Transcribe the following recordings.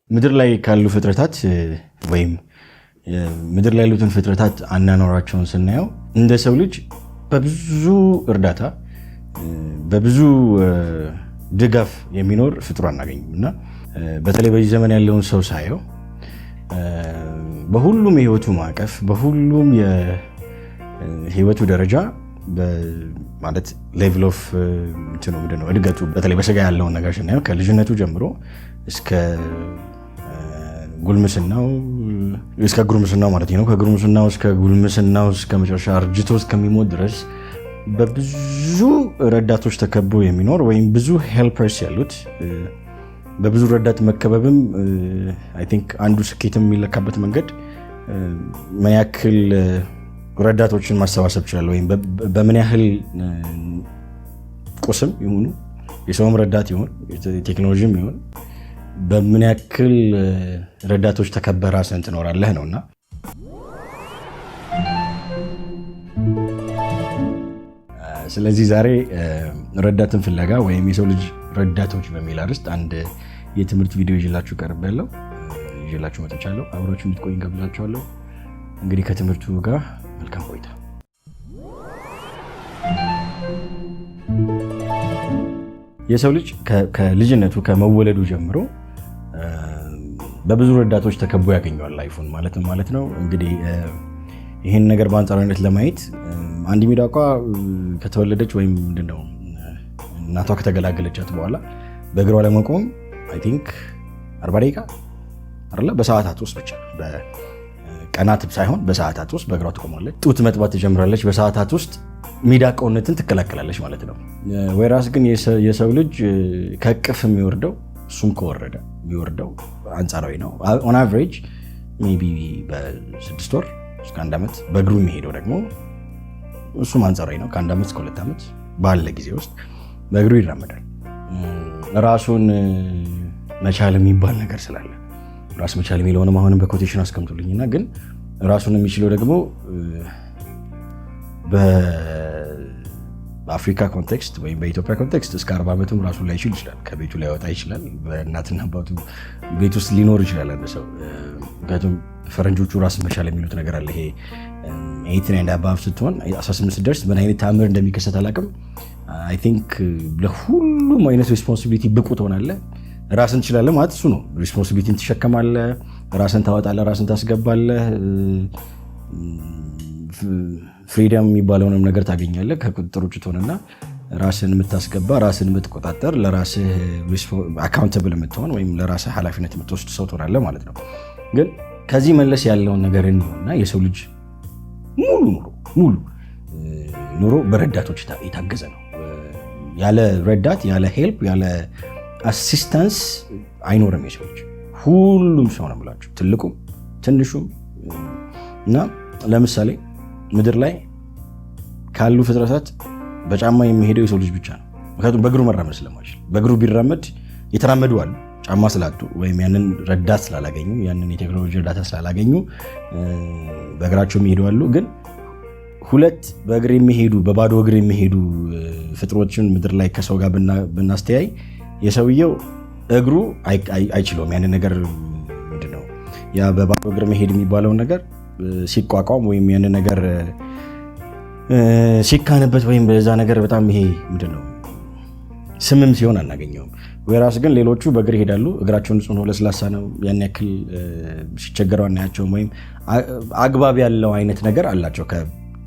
ምድር ላይ ካሉ ፍጥረታት ወይም ምድር ላይ ያሉትን ፍጥረታት አናኖራቸውን ስናየው እንደ ሰው ልጅ በብዙ እርዳታ በብዙ ድጋፍ የሚኖር ፍጡር አናገኝም እና በተለይ በዚህ ዘመን ያለውን ሰው ሳየው በሁሉም የህይወቱ ማዕቀፍ በሁሉም የህይወቱ ደረጃ ማለት ሌቭል ኦፍ እድገቱ በተለይ በስጋ ያለውን ነገር ስናየው ከልጅነቱ ጀምሮ እስከ ጉልምስናው ማለት ነው። ከጉልምስናው እስከ ጉልምስናው እስከ መጨረሻ አርጅቶ እስከሚሞት ድረስ በብዙ ረዳቶች ተከቦ የሚኖር ወይም ብዙ ሄልፐርስ ያሉት በብዙ ረዳት መከበብም አይ ቲንክ አንዱ ስኬትም የሚለካበት መንገድ ምን ያክል ረዳቶችን ማሰባሰብ ይችላል ወይም በምን ያህል ቁስም ይሁኑ የሰውም ረዳት ይሁን ቴክኖሎጂም ይሁን በምን ያክል ረዳቶች ተከበራ ራስን ትኖራለህ ነውና ስለዚህ ዛሬ ረዳትን ፍለጋ ወይም የሰው ልጅ ረዳቶች በሚል አርዕስት አንድ የትምህርት ቪዲዮ ይዤላችሁ ቀርቤያለሁ። ይዤላችሁ መጥቻለሁ። አብራችሁ እንድትቆዩ ጋብዛችኋለሁ። እንግዲህ ከትምህርቱ ጋር መልካም ቆይታ። የሰው ልጅ ከልጅነቱ ከመወለዱ ጀምሮ በብዙ ረዳቶች ተከቦ ያገኘዋል ላይፉን ማለት ነው። እንግዲህ ይህን ነገር በአንጻራዊነት ለማየት አንድ ሚዳቋ ከተወለደች ወይም ምንድነው እናቷ ከተገላገለቻት በኋላ በእግሯ ለመቆም አይ ቲንክ 40 ደቂቃ አይደለ በሰዓታት ውስጥ ብቻ በቀናት ሳይሆን በሰዓታት ውስጥ በእግሯ ትቆማለች። ጡት መጥባት ትጀምራለች። በሰዓታት ውስጥ ሚዳቋነትን ትከላከላለች ማለት ነው። ወይራስ ግን የሰው ልጅ ከቅፍ የሚወርደው እሱም ከወረደ የሚወርደው አንጻራዊ ነው። ኦን አቨሬጅ ሜቢ በ6 ወር እስከ 1 ዓመት በእግሩ የሚሄደው ደግሞ እሱም አንጻራዊ ነው። ከ1 ዓመት እስከ 2 ዓመት ባለ ጊዜ ውስጥ በእግሩ ይራመዳል። ራሱን መቻል የሚባል ነገር ስላለ ራስ መቻል የሚለውንም አሁንም በኮቴሽን አስቀምጡልኝና ግን ራሱን የሚችለው ደግሞ በአፍሪካ ኮንቴክስት ወይም በኢትዮጵያ ኮንቴክስት እስከ 40 ዓመቱም ራሱን ላይችል ይችላል። ከቤቱ ላይወጣ ይችላል። በእናትና አባቱ ቤት ውስጥ ሊኖር ይችላል አንድ ሰው። ምክንያቱም ፈረንጆቹ ራስ መቻል የሚሉት ነገር አለ። ይሄ 18 አባብ ስትሆን 18 ስትደርስ ምን አይነት ታምር እንደሚከሰት አላውቅም። አይ ቲንክ ለሁሉም አይነት ሪስፖንሲቢሊቲ ብቁ ትሆናለህ። ራስን ትችላለህ ማለት እሱ ነው። ሪስፖንሲቢሊቲን ትሸከማለህ፣ ራስን ታወጣለህ፣ ራስን ታስገባለህ፣ ፍሪደም የሚባለውንም ነገር ታገኛለህ። ከቁጥጥር ውጭ ትሆንና ራስን የምታስገባ ራስን የምትቆጣጠር ለራስህ አካውንተብል የምትሆን ወይም ለራስህ ኃላፊነት የምትወስድ ሰው ትሆናለህ ማለት ነው። ግን ከዚህ መለስ ያለውን ነገር እንዲሆንና የሰው ልጅ ሙሉ ኑሮ በረዳቶች የታገዘ ነው። ያለ ረዳት ያለ ሄልፕ ያለ አሲስታንስ አይኖርም የሰው ልጅ። ሁሉም ሰው ነው የምላችሁ ትልቁም ትንሹም። እና ለምሳሌ ምድር ላይ ካሉ ፍጥረታት በጫማ የሚሄደው የሰው ልጅ ብቻ ነው። ምክንያቱም በእግሩ መራመድ ስለማይችል። በእግሩ ቢራመድ የተራመዱ አሉ ጫማ ስላጡ ወይም ያንን ረዳት ስላላገኙ ያንን የቴክኖሎጂ እርዳታ ስላላገኙ በእግራቸው የሚሄዱ አሉ። ግን ሁለት በእግር የሚሄዱ በባዶ እግር የሚሄዱ ፍጥሮችን ምድር ላይ ከሰው ጋር ብናስተያይ የሰውየው እግሩ አይችለውም ያንን ነገር። ምንድነው ያ በባዶ እግር መሄድ የሚባለውን ነገር ሲቋቋም ወይም ያንን ነገር ሲካንበት ወይም በዛ ነገር በጣም ይሄ ምንድነው ስምም ሲሆን አናገኘውም። ወይራስ ግን ሌሎቹ በእግር ይሄዳሉ። እግራቸው ንጹህ ነው፣ ለስላሳ ነው። ያን ያክል ሲቸገሩ አናያቸውም። ወይም አግባብ ያለው አይነት ነገር አላቸው።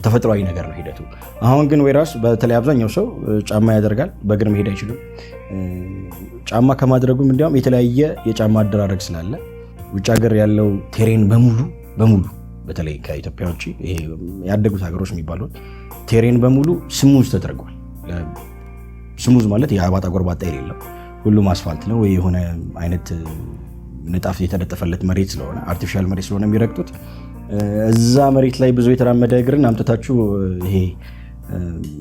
ተፈጥሯዊ ነገር ነው ሂደቱ። አሁን ግን ወይራስ በተለይ አብዛኛው ሰው ጫማ ያደርጋል፣ በእግር መሄድ አይችልም። ጫማ ከማድረጉም እንዲያውም የተለያየ የጫማ አደራረግ ስላለ ውጭ ሀገር ያለው ቴሬን በሙሉ በተለይ ከኢትዮጵያ ውጭ ይሄ ያደጉት ሀገሮች የሚባሉት ቴሬን በሙሉ ስሙዝ ተደርጓል። ስሙዝ ማለት የአባጣ ጎርባጣ የሌለው ሁሉም አስፋልት ነው ወይ የሆነ አይነት ንጣፍ የተለጠፈለት መሬት ስለሆነ አርቲፊሻል መሬት ስለሆነ የሚረግጡት እዛ መሬት ላይ ብዙ የተራመደ እግርን አምጥታችሁ ይሄ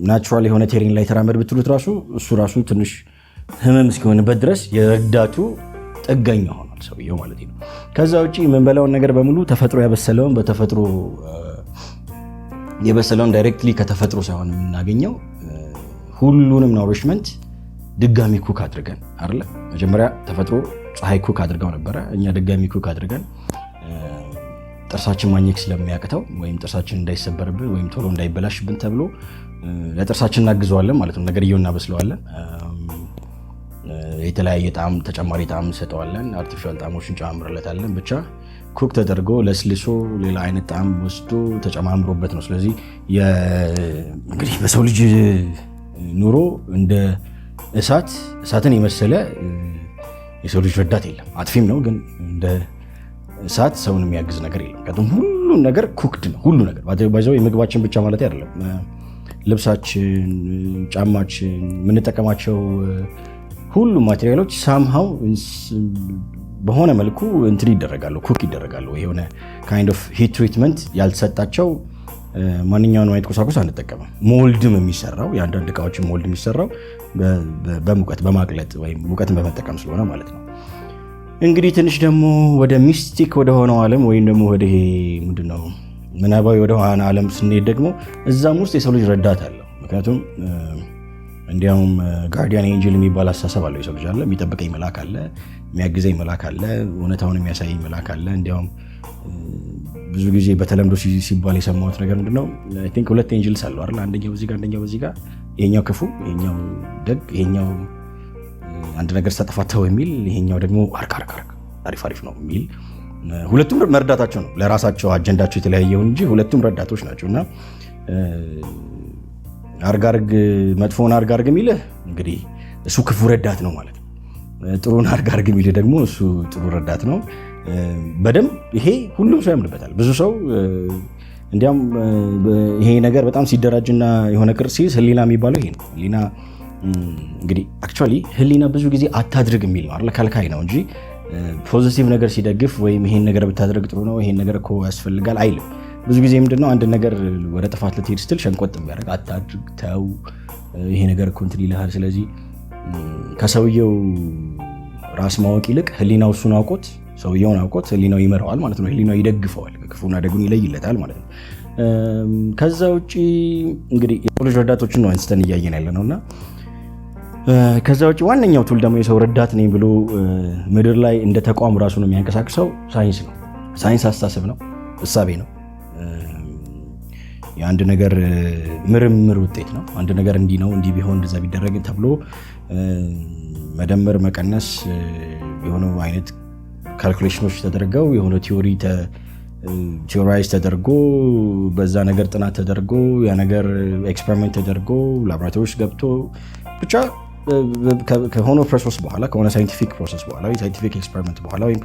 ናቹራል የሆነ ቴሬን ላይ ተራመድ ብትሉት እሱ ራሱ ትንሽ ህመም እስኪሆንበት ድረስ የረዳቱ ጥገኛ ሆኗል ሰውየው ማለት ነው። ከዛ ውጪ የምንበላውን ነገር በሙሉ ተፈጥሮ ያበሰለውን በተፈጥሮ የበሰለውን ዳይሬክትሊ ከተፈጥሮ ሳይሆን የምናገኘው ሁሉንም ኖሪሽመንት ድጋሚ ኩክ አድርገን አይደለ? መጀመሪያ ተፈጥሮ ፀሐይ ኩክ አድርገው ነበረ። እኛ ድጋሚ ኩክ አድርገን ጥርሳችን ማኘክ ስለሚያቅተው ወይም ጥርሳችን እንዳይሰበርብን ወይም ቶሎ እንዳይበላሽብን ተብሎ ለጥርሳችን እናግዘዋለን ማለት ነው። ነገርየውን እናበስለዋለን። የተለያየ ጣዕም ተጨማሪ ጣዕም እንሰጠዋለን። አርቲፊሻል ጣዕሞችን ጨማምርለታለን። ብቻ ኩክ ተደርጎ ለስልሶ ሌላ አይነት ጣዕም ወስዶ ተጨማምሮበት ነው። ስለዚህ እንግዲህ በሰው ልጅ ኑሮ እንደ እሳትን የመሰለ የሰው ልጅ ረዳት የለም። አጥፊም ነው፣ ግን እንደ እሳት ሰውን የሚያግዝ ነገር የለም። ምክንያቱም ሁሉም ነገር ኩክድ ነው። ሁሉ ነገር ባይዘው የምግባችን ብቻ ማለት አይደለም። ልብሳችን፣ ጫማችን፣ የምንጠቀማቸው ሁሉም ማቴሪያሎች ሳምሃው በሆነ መልኩ እንትን ይደረጋሉ፣ ኩክ ይደረጋሉ። የሆነ ካይንድ ኦፍ ሂት ትሪትመንት ያልተሰጣቸው ማንኛውን አይነት ቁሳቁስ አንጠቀምም። ሞልድም የሚሰራው የአንዳንድ እቃዎችን ሞልድ የሚሰራው በሙቀት በማቅለጥ ወይም ሙቀትን በመጠቀም ስለሆነ ማለት ነው። እንግዲህ ትንሽ ደግሞ ወደ ሚስቲክ ወደ ሆነው ዓለም ወይም ደግሞ ወደ ይሄ ምንድነው ምናባዊ ወደ ሆነ ዓለም ስንሄድ ደግሞ እዛም ውስጥ የሰው ልጅ ረዳት አለው። ምክንያቱም እንዲያውም ጋርዲያን ኤንጅል የሚባል አስተሳሰብ አለው። የሰው ልጅ አለ፣ የሚጠብቀኝ መልአክ አለ፣ የሚያግዘኝ መልአክ አለ፣ እውነታውን የሚያሳየኝ መልአክ አለ። እንዲያውም ብዙ ጊዜ በተለምዶ ሲባል የሰማሁት ነገር ምንድነው አይ ቲንክ 2 ኤንጅልስ አሉ አይደል? አንደኛው በዚህ ጋር አንደኛው በዚህ ጋር፣ ይሄኛው ክፉ፣ ይሄኛው ደግ፣ ይሄኛው አንድ ነገር ተጠፋተው የሚል፣ ይሄኛው ደግሞ አሪፍ ነው የሚል። ሁለቱም መርዳታቸው ነው። ለራሳቸው አጀንዳቸው የተለያየው እንጂ ሁለቱም ረዳቶች ናቸውና አርጋርግ መጥፎን አርጋርግ የሚልህ እንግዲህ እሱ ክፉ ረዳት ነው ማለት ነው። ጥሩን አርጋርግ የሚልህ ደግሞ እሱ ጥሩ ረዳት ነው። በደንብ ይሄ ሁሉም ሰው ያምንበታል። ብዙ ሰው እንዲያውም ይሄ ነገር በጣም ሲደራጅና የሆነ ቅርጽ ሲይዝ ህሊና የሚባለው ይሄ ነው። ህሊና እንግዲህ አክቹዋሊ ህሊና ብዙ ጊዜ አታድርግ የሚል ነው አይደል? ከልካይ ነው እንጂ ፖዚቲቭ ነገር ሲደግፍ ወይም ይሄን ነገር ብታደርግ ጥሩ ነው፣ ይሄን ነገር እኮ ያስፈልጋል አይልም። ብዙ ጊዜ ምንድነው አንድ ነገር ወደ ጥፋት ልትሄድ ስትል ሸንቆጥ የሚያደርግ አታድርግ፣ ተው፣ ይሄ ነገር እኮ እንትን ይልሃል። ስለዚህ ከሰውየው ራስ ማወቅ ይልቅ ህሊናው እሱን አውቆት ሰውየውን አውቆት ህሊናው ይመራዋል ማለት ነው። ህሊናው ይደግፈዋል፣ ክፉና ደጉን ይለይለታል ማለት ነው። ከዛ ውጪ እንግዲህ የሰው ልጅ ረዳቶችን ነው አንስተን እያየን ያለ ነውና ከዛ ውጪ ዋነኛው ቱል ደግሞ የሰው ረዳት ነኝ ብሎ ምድር ላይ እንደ ተቋም ራሱ ነው የሚያንቀሳቅሰው ሳይንስ ነው። ሳይንስ አስተሳሰብ ነው፣ እሳቤ ነው። የአንድ ነገር ምርምር ውጤት ነው። አንድ ነገር እንዲህ ነው እንዲህ ቢሆን እንደዛ ቢደረግ ተብሎ መደመር መቀነስ የሆነው አይነት ካልኩሌሽኖች ተደርገው የሆነ ቲዮራይዝ ተደርጎ በዛ ነገር ጥናት ተደርጎ ያ ነገር ኤክስፐሪመንት ተደርጎ ላቦራቶሪዎች ገብቶ ብቻ ከሆነ ፕሮሰስ በኋላ ከሆነ ሳይንቲፊክ ፕሮሰስ በኋላ ወይ ሳይንቲፊክ ኤክስፐሪመንት በኋላ ወይም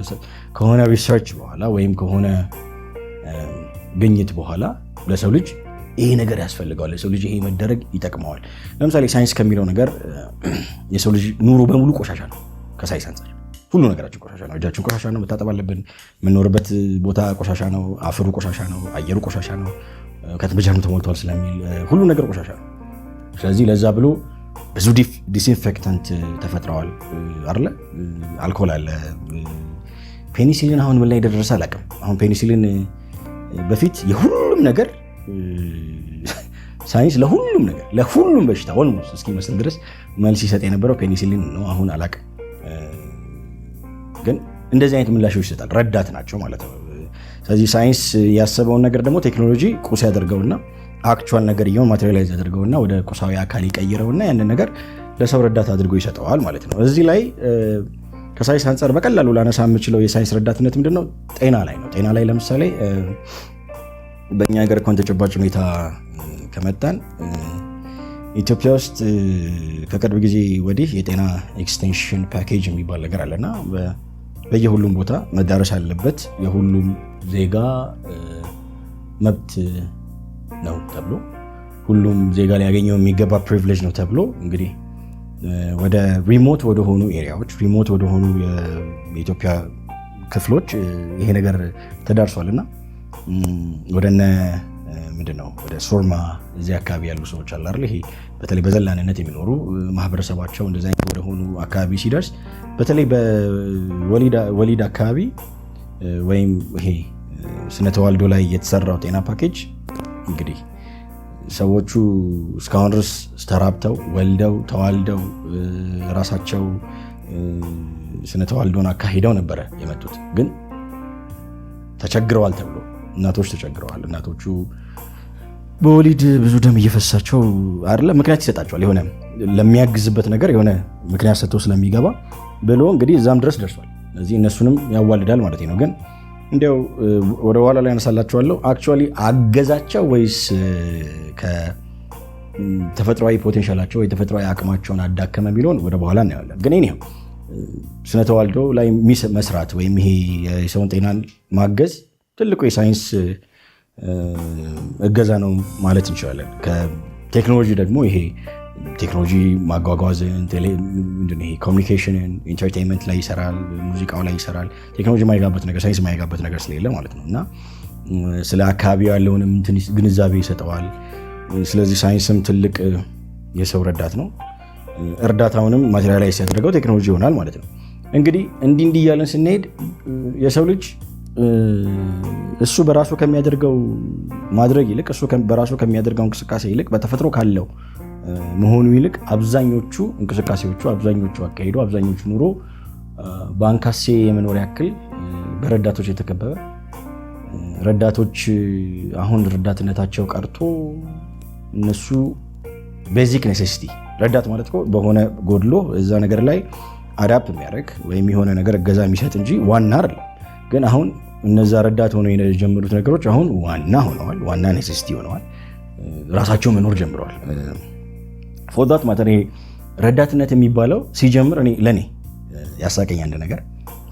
ከሆነ ሪሰርች በኋላ ወይም ከሆነ ግኝት በኋላ ለሰው ልጅ ይሄ ነገር ያስፈልገዋል፣ ለሰው ልጅ ይሄ መደረግ ይጠቅመዋል። ለምሳሌ ሳይንስ ከሚለው ነገር የሰው ልጅ ኑሮ በሙሉ ቆሻሻ ነው። ከሳይንስ አንፃር ሁሉ ነገራችን ቆሻሻ ነው። እጃችን ቆሻሻ ነው፣ መታጠብ አለብን። የምንኖርበት ቦታ ቆሻሻ ነው፣ አፈሩ ቆሻሻ ነው፣ አየሩ ቆሻሻ ነው፣ ከትበጃኑ ተሞልቷል ስለሚል ሁሉ ነገር ቆሻሻ ነው። ስለዚህ ለዛ ብሎ ብዙ ዲስኢንፌክታንት ተፈጥረዋል አይደለ? አልኮል አለ። ፔኒሲሊን አሁን ምን ላይ ደረሰ አላውቅም። አሁን ፔኒሲሊን በፊት የሁሉም ነገር ሳይንስ ለሁሉም በሽታ ኦልሞስት እስኪመስል ድረስ መልስ ይሰጥ የነበረው ፔኒሲሊን ነው። አሁን አላውቅም፣ ግን እንደዚህ አይነት ምላሾች ይሰጣል። ረዳት ናቸው ማለት ነው። ስለዚህ ሳይንስ ያሰበውን ነገር ደግሞ ቴክኖሎጂ ቁስ ያደርገውና አክቹዋል ነገር ይሁን ማቴሪያላይዝ ያደርገውና ወደ ቁሳዊ አካል ይቀይረውና ያንን ነገር ለሰው ረዳት አድርጎ ይሰጠዋል ማለት ነው። እዚህ ላይ ከሳይንስ አንፃር በቀላሉ ላነሳ የምችለው የሳይንስ ረዳትነት ምንድነው? ጤና ላይ ነው። ጤና ላይ ለምሳሌ በእኛ ሀገር እንኳን ተጨባጭ ሁኔታ ከመጣን ኢትዮጵያ ውስጥ ከቅርብ ጊዜ ወዲህ የጤና ኤክስቴንሽን ፓኬጅ የሚባል ነገር አለና በየሁሉም ቦታ መዳረስ አለበት፣ የሁሉም ዜጋ መብት ነው ተብሎ ሁሉም ዜጋ ሊያገኘው የሚገባ ፕሪቪሌጅ ነው ተብሎ እንግዲህ ወደ ሪሞት ወደሆኑ ኤሪያዎች ሪሞት ወደሆኑ የኢትዮጵያ ክፍሎች ይሄ ነገር ተዳርሷልና ወደነ ምንድነው ወደ ሶርማ እዚህ አካባቢ ያሉ ሰዎች አለ አይደል? ይሄ በተለይ በዘላንነት የሚኖሩ ማህበረሰባቸው እንደዛ አይነት ወደሆኑ አካባቢ ሲደርስ በተለይ በወሊድ አካባቢ ወይም ይሄ ስነ ተዋልዶ ላይ የተሰራው ጤና ፓኬጅ እንግዲህ ሰዎቹ እስካሁን ድረስ ተራብተው ወልደው ተዋልደው ራሳቸው ስነ ተዋልዶን አካሂደው ነበረ የመጡት። ግን ተቸግረዋል ተብሎ እናቶች ተቸግረዋል። እናቶቹ በወሊድ ብዙ ደም እየፈሳቸው አይደለ ምክንያት ይሰጣቸዋል። የሆነ ለሚያግዝበት ነገር የሆነ ምክንያት ሰጥቶ ስለሚገባ ብሎ እንግዲህ እዛም ድረስ ደርሷል። ስለዚህ እነሱንም ያዋልዳል ማለት ነው። ግን እንዲያው ወደ ኋላ ላይ ያነሳላቸዋለሁ። አክቹዋሊ አገዛቸው ወይስ ከተፈጥሯዊ ፖቴንሻላቸው ወይ ተፈጥሯዊ አቅማቸውን አዳከመ የሚለውን ወደ በኋላ እናያለን። ግን ይሄ ስነ ተዋልዶ ላይ መስራት ወይም ይሄ የሰውን ጤናን ማገዝ ትልቁ የሳይንስ እገዛ ነው ማለት እንችላለን። ከቴክኖሎጂ ደግሞ ይሄ ቴክኖሎጂ ማጓጓዝን፣ ኮሚኒኬሽንን፣ ኢንተርቴንመንት ላይ ይሰራል፣ ሙዚቃው ላይ ይሰራል። ቴክኖሎጂ ማይጋበት ነገር ሳይንስ ማይጋበት ነገር ስለሌለ ማለት ነው እና ስለ አካባቢ ያለውንም ግንዛቤ ይሰጠዋል። ስለዚህ ሳይንስም ትልቅ የሰው ረዳት ነው። እርዳታውንም ማቴሪያላይዝ ያደረገው ቴክኖሎጂ ይሆናል ማለት ነው። እንግዲህ እንዲህ እያለን ስንሄድ የሰው ልጅ እሱ በራሱ ከሚያደርገው ማድረግ ይልቅ እሱ በራሱ ከሚያደርገው እንቅስቃሴ ይልቅ በተፈጥሮ ካለው መሆኑ ይልቅ አብዛኞቹ እንቅስቃሴዎቹ፣ አብዛኞቹ አካሄዱ፣ አብዛኞቹ ኑሮ በአንካሴ የመኖር ያክል በረዳቶች የተከበበ ረዳቶች አሁን ረዳትነታቸው ቀርቶ እነሱ ቤዚክ ኔሴሲቲ ረዳት ማለት እኮ በሆነ ጎድሎ እዛ ነገር ላይ አዳፕት የሚያደርግ ወይም የሆነ ነገር እገዛ የሚሰጥ እንጂ ዋና አይደለም። ግን አሁን እነዛ ረዳት ሆነው የጀመሩት ነገሮች አሁን ዋና ሆነዋል፣ ዋና ኔሴሲቲ ሆነዋል፣ ራሳቸው መኖር ጀምረዋል። ፎርዛት ማተር ረዳትነት የሚባለው ሲጀምር ለእኔ ያሳቀኝ አንድ ነገር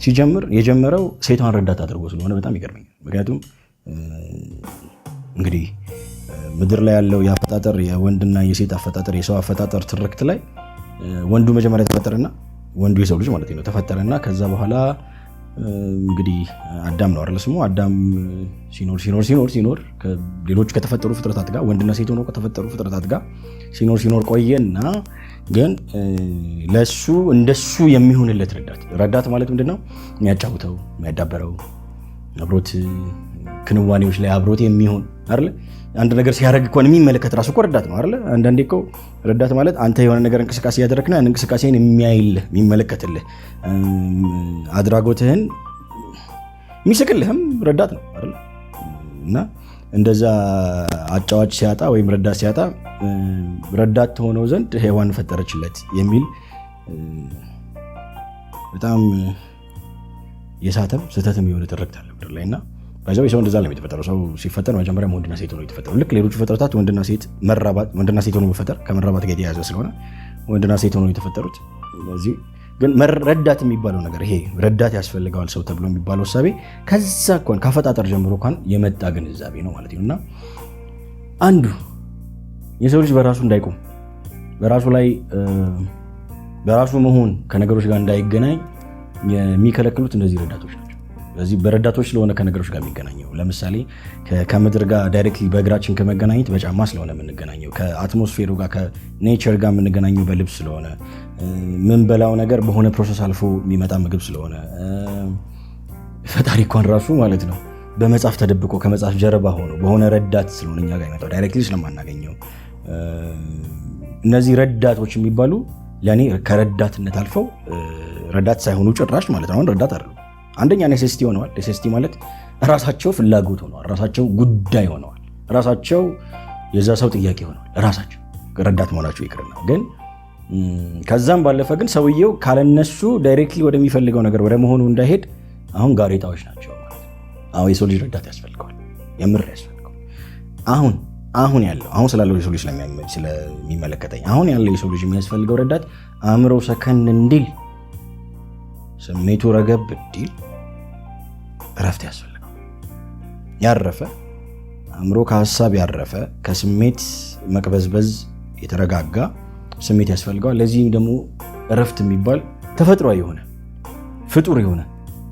ሲጀምር የጀመረው ሴቷን ረዳት አድርጎ ስለሆነ በጣም ይገርመኛል። ምክንያቱም እንግዲህ ምድር ላይ ያለው የአፈጣጠር የወንድና የሴት አፈጣጠር የሰው አፈጣጠር ትርክት ላይ ወንዱ መጀመሪያ ተፈጠረና ወንዱ የሰው ልጅ ማለት ነው ተፈጠረና ከዛ በኋላ እንግዲህ አዳም ነው አይደል ስሙ። አዳም ሲኖር ሌሎች ከተፈጠሩ ፍጥረታት ጋር ወንድና ሴት ሆነው ከተፈጠሩ ፍጥረታት ጋር ሲኖር ቆየና ግን ለሱ እንደሱ የሚሆንለት ረዳት ማለት ምንድነው? የሚያጫውተው፣ የሚያዳበረው፣ አብሮት ክንዋኔዎች ላይ አብሮት የሚሆን አይደል? አንድ ነገር ሲያደርግ እንኳን የሚመለከት ራሱ እኮ ረዳት ነው አይደል? አንዳንዴ እኮ ረዳት ማለት አንተ የሆነ ነገር እንቅስቃሴ ያደረግና እንቅስቃሴን የሚያይልህ የሚመለከትልህ አድራጎትህን የሚስቅልህም ረዳት ነው አይደል? እና እንደዛ አጫዋች ሲያጣ ወይም ረዳት ሲያጣ ረዳት ሆነው ዘንድ ሔዋን ፈጠረችለት የሚል በጣም የሳተም ስህተትም የሆነ ትርክት አለ ምድር ላይ እና ባይዘው ሰው እንደዛ ነው የተፈጠረው። ሰው ሲፈጠር መጀመሪያ ወንድና ሴት ሆኖ የተፈጠረው። ልክ ሌሎቹ ፍጥረታት ወንድና ሴት ሆኖ መፈጠር ከመራባት ጋር የተያያዘ ስለሆነ ወንድና ሴት ሆኖ የተፈጠሩት። ስለዚህ ግን ረዳት የሚባለው ነገር ይሄ ረዳት ያስፈልገዋል ሰው ተብሎ የሚባለው ሐሳቤ ከዛ እንኳን ካፈጣጠር ጀምሮ እንኳን የመጣ ግንዛቤ ነው ማለት ነውና አንዱ የሰው ልጅ በራሱ እንዳይቆም በራሱ ላይ በራሱ መሆን ከነገሮች ጋር እንዳይገናኝ የሚከለክሉት እነዚህ ረዳቶች ናቸው። ስለዚህ በረዳቶች ስለሆነ ከነገሮች ጋር የሚገናኘው ለምሳሌ ከምድር ጋር ዳይሬክትሊ በእግራችን ከመገናኘት በጫማ ስለሆነ የምንገናኘው፣ ከአትሞስፌሩ ጋር ከኔቸር ጋር የምንገናኘው በልብስ ስለሆነ፣ ምንበላው ነገር በሆነ ፕሮሰስ አልፎ የሚመጣ ምግብ ስለሆነ፣ ፈጣሪ እንኳን ራሱ ማለት ነው በመጽሐፍ ተደብቆ ከመጽሐፍ ጀርባ ሆኖ በሆነ ረዳት ስለሆነ እኛ ጋር ይመጣው ዳይሬክትሊ ስለማናገኘው እነዚህ ረዳቶች የሚባሉ ለእኔ ከረዳትነት አልፈው ረዳት ሳይሆኑ ጭራሽ ማለት ነው ረዳት አይደሉም። አንደኛ ኔሴሲቲ ሆነዋል። ኔሴሲቲ ማለት ራሳቸው ፍላጎት ሆነዋል፣ ራሳቸው ጉዳይ ሆነዋል፣ ራሳቸው የዛ ሰው ጥያቄ ሆነዋል። ራሳቸው ረዳት መሆናቸው ይቅርና ግን ከዛም ባለፈ ግን ሰውየው ካለነሱ ዳይሬክትሊ ወደሚፈልገው ነገር ወደ መሆኑ እንዳይሄድ አሁን ጋሬጣዎች ናቸው ማለት ነው። አሁን የሰው ልጅ ረዳት ያስፈልገዋል፣ የምር ያስፈልገዋል። አሁን ስላለው የሰው ልጅ ስለሚመለከተኝ አሁን ያለው የሰው ልጅ የሚያስፈልገው ረዳት አእምሮ ሰከን እንዲል፣ ስሜቱ ረገብ እንዲል እረፍት ያስፈልገዋል። ያረፈ አእምሮ ከሀሳብ ያረፈ ከስሜት መቅበዝበዝ የተረጋጋ ስሜት ያስፈልገዋል። ለዚህ ደግሞ እረፍት የሚባል ተፈጥሯዊ የሆነ ፍጡር የሆነ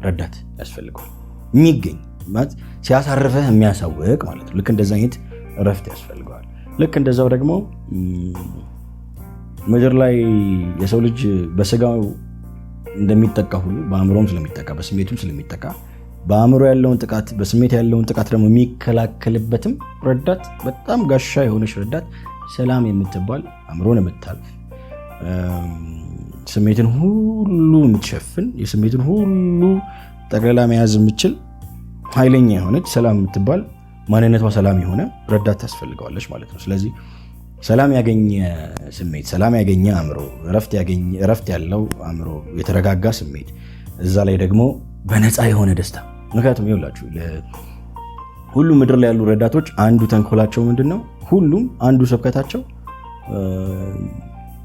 ረዳት ያስፈልገዋል። የሚገኝ ማለት ሲያሳርፈህ የሚያሳውቅ ማለት ነው። ልክ እንደዛ አይነት እረፍት ያስፈልገዋል። ልክ እንደዛው ደግሞ ምድር ላይ የሰው ልጅ በስጋው እንደሚጠቃ ሁሉ በአእምሮም ስለሚጠቃ በስሜቱም ስለሚጠቃ በአእምሮ ያለውን ጥቃት በስሜት ያለውን ጥቃት ደግሞ የሚከላከልበትም ረዳት በጣም ጋሻ የሆነች ረዳት ሰላም የምትባል አእምሮን የምታልፍ ስሜትን ሁሉ የምትሸፍን የስሜትን ሁሉ ጠቅላላ መያዝ የምትችል ኃይለኛ የሆነች ሰላም የምትባል ማንነቷ ሰላም የሆነ ረዳት ታስፈልገዋለች ማለት ነው። ስለዚህ ሰላም ያገኘ ስሜት፣ ሰላም ያገኘ አእምሮ፣ እረፍት ያለው አእምሮ፣ የተረጋጋ ስሜት፣ እዛ ላይ ደግሞ በነፃ የሆነ ደስታ። ምክንያቱም ይኸውላችሁ ሁሉም ምድር ላይ ያሉ ረዳቶች አንዱ ተንኮላቸው ምንድነው? ሁሉም አንዱ ስብከታቸው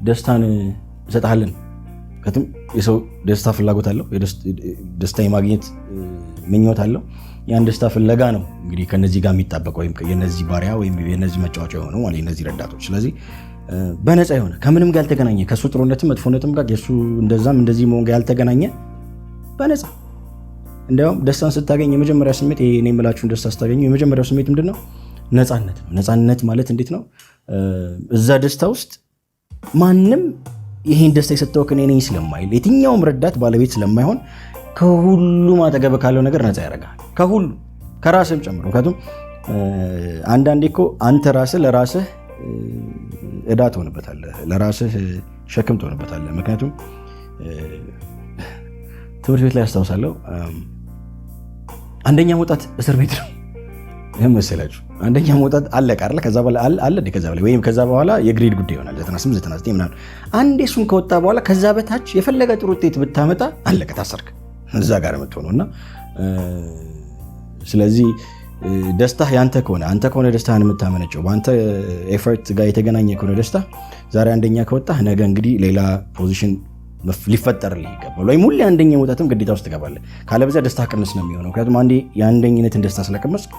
ደስታን እንሰጣለን። ከቱም የሰው ደስታ ፍላጎት አለው፣ ደስታ የማግኘት ምኞት አለው። ያን ደስታ ፍለጋ ነው እንግዲህ ከነዚህ ጋር የሚጣበቀው ወይም የነዚህ ባሪያ ወይም የነዚህ መጫወቻ የሆነው ማለት የነዚህ ረዳቶች። ስለዚህ በነፃ የሆነ ከምንም ጋር ያልተገናኘ ከሱ ጥሩነትም መጥፎነትም ጋር የሱ እንደዛም እንደዚህ መሆን ጋር ያልተገናኘ በነፃ እንዲያውም ደስታን ስታገኝ የመጀመሪያ ስሜት ይሄ እኔ የምላችሁን ደስታ ስታገኙ የመጀመሪያው ስሜት ምንድን ነው? ነፃነት ነው። ነፃነት ማለት እንዴት ነው? እዛ ደስታ ውስጥ ማንም ይሄን ደስታ የሰጠው ከኔ ነኝ ስለማይል የትኛውም ረዳት ባለቤት ስለማይሆን ከሁሉም አጠገብ ካለው ነገር ነፃ ያደርጋል። ከሁሉ ከራስህም ጨምሮ። ምክንያቱም አንዳንዴ እኮ አንተ ራስህ ለራስህ ዕዳ ትሆንበታለህ፣ ለራስህ ሸክም ትሆንበታለህ። ምክንያቱም ትምህርት ቤት ላይ አስታውሳለሁ አንደኛ መውጣት እስር ቤት ነው። ይህም መሰላችሁ አንደኛ መውጣት አለቀ አይደለ? ከዛ በኋላ አለ ከዛ በኋላ ወይም ከዛ በኋላ የግሬድ ጉዳይ ይሆናል 98 99 ምናምን። አንዴ እሱን ከወጣ በኋላ ከዛ በታች የፈለገ ጥሩ ውጤት ብታመጣ አለቀ፣ ታሰርክ፣ እዛ ጋር የምትሆነው እና ስለዚህ ደስታ ያንተ ከሆነ አንተ ከሆነ ደስታህን የምታመነጨው በአንተ ኤፈርት ጋር የተገናኘ ከሆነ ደስታ ዛሬ አንደኛ ከወጣህ ነገ እንግዲህ ሌላ ፖዚሽን ሊፈጠርልህ ይገባል። ወይም ሁሌ አንደኛ መውጣትም ግዴታ ውስጥ ትገባለህ። ካለበዛ ደስታ ቅንስ ነው የሚሆነው። ምክንያቱም አንዴ የአንደኝነትን ደስታ ስለቀመስክ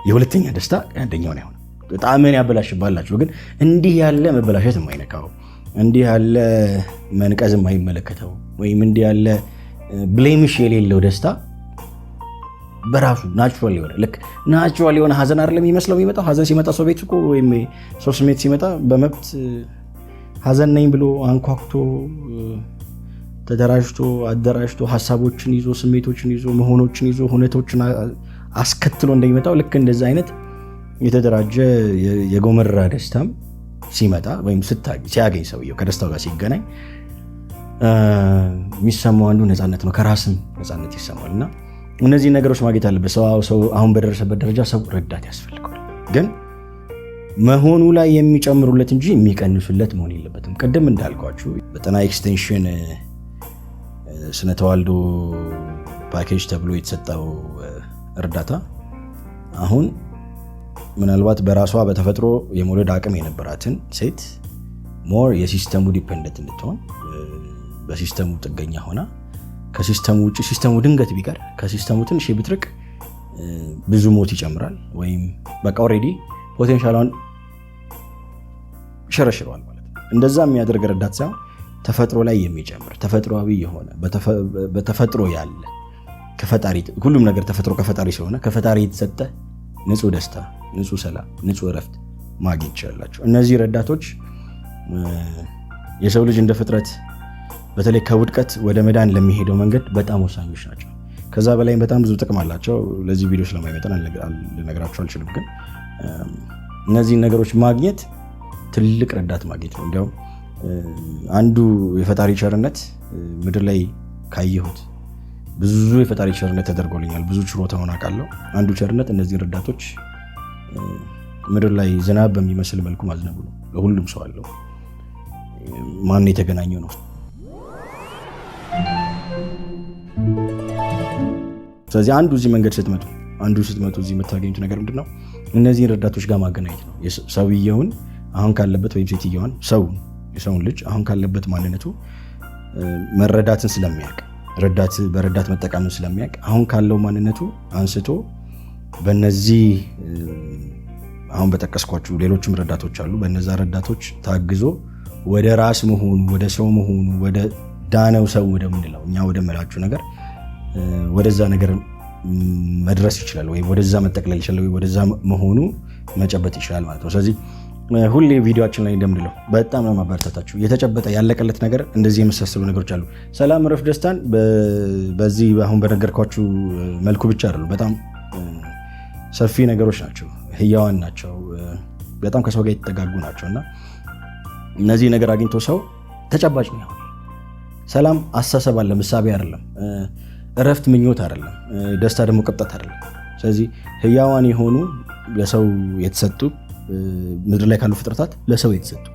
የሁለተኛ ደስታ አንደኛውን አይሆንም። ጣዕምን ያበላሽባላችሁ። ግን እንዲህ ያለ መበላሸት የማይነካው እንዲህ ያለ መንቀዝ የማይመለከተው ወይም እንዲህ ያለ ብሌምሽ የሌለው ደስታ በራሱ ናቹራል የሆነ ልክ ናቹራል የሆነ ሀዘን አይደለም የሚመስለው የሚመጣው። ሀዘን ሲመጣ ሰው ቤት እኮ ወይም ሰው ስሜት ሲመጣ በመብት ሀዘን ነኝ ብሎ አንኳኩቶ ተደራጅቶ አደራጅቶ ሀሳቦችን ይዞ ስሜቶችን ይዞ መሆኖችን ይዞ ሁኔታዎችን አስከትሎ እንደሚመጣው ልክ እንደዛ አይነት የተደራጀ የጎመራ ደስታም ሲመጣ ወይም ሲያገኝ ሰውየው ከደስታው ጋር ሲገናኝ የሚሰማው አንዱ ነፃነት ነው። ከራስም ነፃነት ይሰማል። እና እነዚህ ነገሮች ማግኘት አለበት ሰው። አሁን በደረሰበት ደረጃ ሰው ረዳት ያስፈልገዋል። ግን መሆኑ ላይ የሚጨምሩለት እንጂ የሚቀንሱለት መሆን የለበትም። ቅድም እንዳልኳችሁ በጤና ኤክስቴንሽን ስነ ተዋልዶ ፓኬጅ ተብሎ የተሰጠው እርዳታ አሁን ምናልባት በራሷ በተፈጥሮ የመውለድ አቅም የነበራትን ሴት ሞር የሲስተሙ ዲፔንደንት እንድትሆን በሲስተሙ ጥገኛ ሆና ከሲስተሙ ውጭ ሲስተሙ ድንገት ቢቀር ከሲስተሙ ትንሽ ብትርቅ ብዙ ሞት ይጨምራል። ወይም በቃ ኦልሬዲ ፖቴንሻሏን ሸረሽሯል ማለት ነው። እንደዛ የሚያደርግ ረዳት ሳይሆን ተፈጥሮ ላይ የሚጨምር ተፈጥሯዊ የሆነ በተፈጥሮ ያለ ከፈጣሪ ሁሉም ነገር ተፈጥሮ ከፈጣሪ ስለሆነ ከፈጣሪ የተሰጠ ንጹህ ደስታ፣ ንጹህ ሰላም፣ ንጹህ እረፍት ማግኘት ይችላላችሁ። እነዚህ ረዳቶች የሰው ልጅ እንደ ፍጥረት በተለይ ከውድቀት ወደ መዳን ለሚሄደው መንገድ በጣም ወሳኞች ናቸው። ከዛ በላይ በጣም ብዙ ጥቅም አላቸው። ለዚህ ቪዲዮ ስለማይመጣን ልነግራችሁ አልችልም። ግን እነዚህን ነገሮች ማግኘት ትልቅ ረዳት ማግኘት ነው። እንዲያውም አንዱ የፈጣሪ ቸርነት ምድር ላይ ካየሁት ብዙ የፈጣሪ ቸርነት ተደርጎልኛል። ብዙ ችሮታውን አውቃለሁ። አንዱ ቸርነት እነዚህ ረዳቶች ምድር ላይ ዝናብ በሚመስል መልኩ ማዝነቡ ነው። ለሁሉም ሰው አለው። ማን የተገናኘው ነው። ስለዚህ አንዱ እዚህ መንገድ ስትመጡ እዚህ የምታገኙት ነገር ምንድነው? እነዚህን ረዳቶች ጋር ማገናኘት ነው። ሰውየውን አሁን ካለበት ወይም ሴትየዋን የሰውን ልጅ አሁን ካለበት ማንነቱ መረዳትን ስለሚያውቅ በረዳት መጠቀምን ስለሚያውቅ አሁን ካለው ማንነቱ አንስቶ በእነዚህ አሁን በጠቀስኳችሁ ሌሎችም ረዳቶች አሉ። በእነዛ ረዳቶች ታግዞ ወደ ራስ መሆኑ ወደ ሰው መሆኑ ወደ ዳነው ሰው ወደምንለው እኛ ወደ መላችሁ ነገር ወደዛ ነገር መድረስ ይችላል፣ ወይ ወደዛ መጠቅለል ይችላል፣ ወይ ወደዛ መሆኑ መጨበጥ ይችላል ማለት ነው። ስለዚህ ሁሌ ቪዲዮአችን ላይ እንደምንለው በጣም ነው ማበረታታችሁ። የተጨበጠ ያለቀለት ነገር እንደዚህ የመሳሰሉ ነገሮች አሉ። ሰላም፣ እረፍት፣ ደስታን በዚህ አሁን በነገርኳችሁ መልኩ ብቻ አይደሉም። በጣም ሰፊ ነገሮች ናቸው፣ ህያዋን ናቸው፣ በጣም ከሰው ጋር የተጠጋጉ ናቸው እና እነዚህ ነገር አግኝቶ ሰው ተጨባጭ ነው ሰላም አስተሳሰብ አለ፣ ምሳቤ አይደለም። እረፍት ምኞት አይደለም። ደስታ ደግሞ ቅብጠት አይደለም። ስለዚህ ህያዋን የሆኑ ለሰው የተሰጡ ምድር ላይ ካሉ ፍጥረታት ለሰው የተሰጡ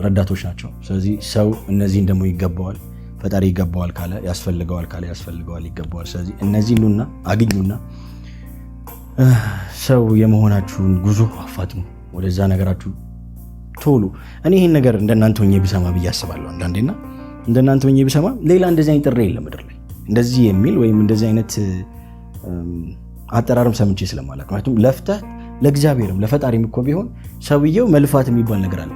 ረዳቶች ናቸው። ስለዚህ ሰው እነዚህን ደግሞ ይገባዋል፣ ፈጣሪ ይገባዋል ካለ ያስፈልገዋል፣ ካለ ያስፈልገዋል፣ ይገባዋል። ስለዚህ እነዚህ ኑና አግኙና ሰው የመሆናችሁን ጉዞ አፋጥኑ፣ ወደዛ ነገራችሁ ቶሎ። እኔ ይህን ነገር እንደናንተ ሆኜ ቢሰማ ብዬ አስባለሁ አንዳንዴና እንደናንተ ሆኜ ቢሰማ ሌላ እንደዚህ አይነት ጥሪ የለም ምድር ላይ እንደዚህ የሚል ወይም እንደዚህ አይነት አጠራርም ሰምቼ ስለማላውቅ። ምክንያቱም ለፍተህ ለእግዚአብሔርም ለፈጣሪም እኮ ቢሆን ሰውየው መልፋት የሚባል ነገር አለ፣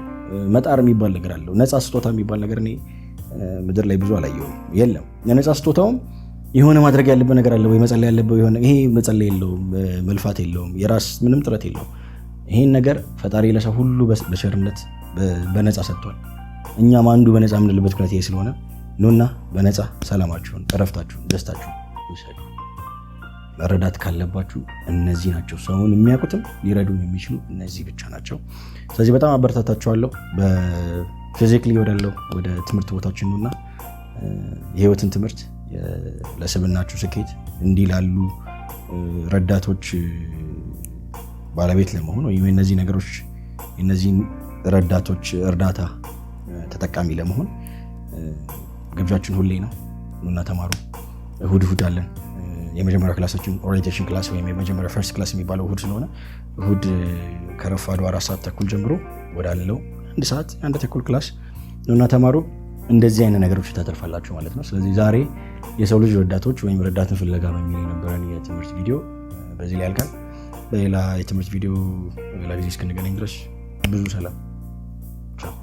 መጣር የሚባል ነገር አለው። ነፃ ስጦታ የሚባል ነገር እኔ ምድር ላይ ብዙ አላየሁም። የለም የነፃ ስጦታውም የሆነ ማድረግ ያለበት ነገር አለ ወይ መጸለይ ያለበት የሆነ ይሄ መጸለይ የለውም፣ መልፋት የለውም፣ የራስ ምንም ጥረት የለውም። ይሄን ነገር ፈጣሪ ለሰው ሁሉ በቸርነት በነፃ ሰጥቷል። እኛም አንዱ በነፃ የምንልበት ምክንያት ይሄ ስለሆነ ኑና በነፃ ሰላማችሁን፣ እረፍታችሁን፣ ደስታችሁን ውሰዱ። መረዳት ካለባችሁ እነዚህ ናቸው። ሰውን የሚያውቁትም ሊረዱን የሚችሉ እነዚህ ብቻ ናቸው። ስለዚህ በጣም አበረታታችኋለሁ። በፊዚካሊ ወዳለው ወደ ትምህርት ቦታችን ኑና የህይወትን ትምህርት ለስብናችሁ ስኬት እንዲህ ላሉ ረዳቶች ባለቤት ለመሆን ወይም የነዚህ ነገሮች የነዚህን ረዳቶች እርዳታ ተጠቃሚ ለመሆን ግብዣችን ሁሌ ነው። ኑና ተማሩ። እሁድ እሁድ አለን። የመጀመሪያ ክላሳችን ኦሪየንቴሽን ክላስ ወይም የመጀመሪያ ፈርስት ክላስ የሚባለው እሁድ ስለሆነ እሁድ ከረፋዱ 4 ሰዓት ተኩል ጀምሮ ወዳለው 1 ሰዓት 1 ተኩል ክላስ ኑና ተማሩ። እንደዚህ አይነት ነገሮች ታተርፋላችሁ ማለት ነው። ስለዚህ ዛሬ የሰው ልጅ ረዳቶች ወይም ረዳትን ፍለጋ በሚል የነበረን የትምህርት ቪዲዮ በዚህ ላይ ያልቃል። በሌላ የትምህርት ቪዲዮ ሌላ ጊዜ እስክንገናኝ ድረስ ብዙ ሰላም። ቻው።